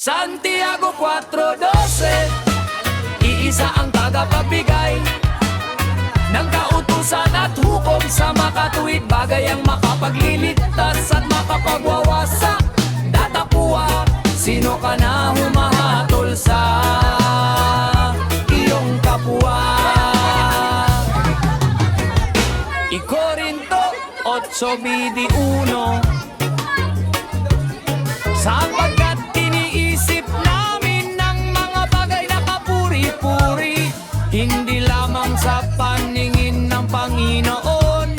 Santiago 4:12, iisa ang tagapagbigay ng kautusan at hukom sa makatuwid, bagay ang makapagliligtas at makapagwawasak. Datapua, sino ka na humahatol sa iyong kapwa? Ikorinto 8:21, sapagkat iniisip namin ng mga bagay na kapuri-puri, hindi lamang sa paningin ng Panginoon,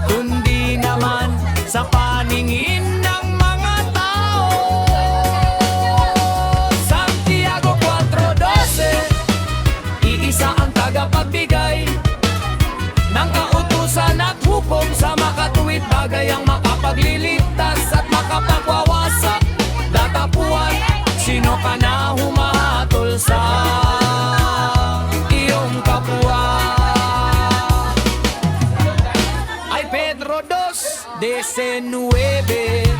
kundi naman sa paningin ng mga tao. Santiago 4:12, iisa ang tagapagbigay ng kautusan at hukom sa makatuwid, bagay ang makapagliligtas at makapagwawasak. Datapuan, sino ka na humahatol sa iyong kapwa? Ay Pedro 2:19,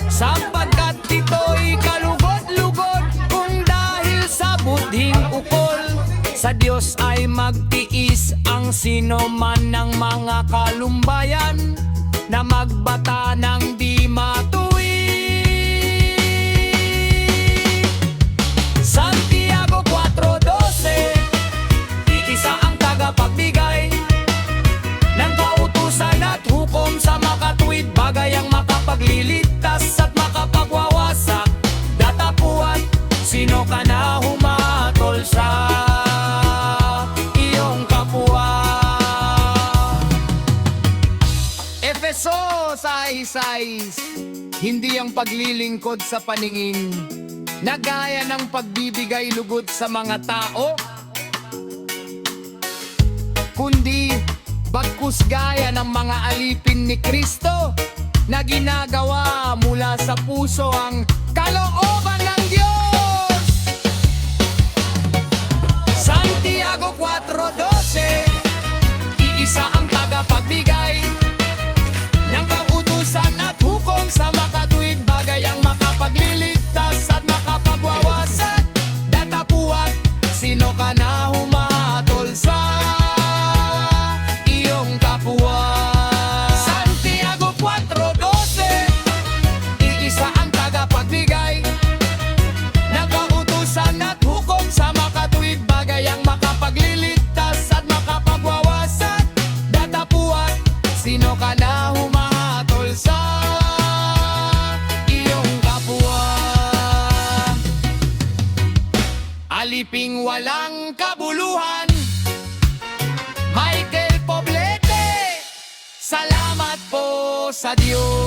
sapagkat ito'y kalugod-lugod kung dahil sa budhing ukol, sa Diyos ay magtiis ang sino man ng mga kalumbayan na magbata ng di matuwid. Santiago 4:12, iisa ang tagapagbigay ng kautusan at hukom sa makatuwid, bagay ang makapagliligtas at makapagwawasak. Datapuan, sino ka na humatol sa iyong kapwa? Efeso 6:6, hindi ang paglilingkod sa paningin na gaya ng pagbibigay lugod sa mga tao, kundi bagkus gaya ng mga alipin ni Kristo na ginagawa mula sa puso ang kalooban ng Diyos. Santiago 4:12, iisa ang tagapagbigay ng kautusan at hukom sa makatuwid, bagay ang makapagliligtas at makapagwawasak. Datapuan, sino ka na humatol sa iyong kapwa? Santiago 4:12, iisa ang tagapagbigay ng kautusan at hukom sa makatuwid, bagay ang makapagliligtas at makapagwawasak. Datapuan, sino ka na humatol sa iyong kapwa? Aliping walang kabuluhan, Michael Poblete, salamat po sa Diyos.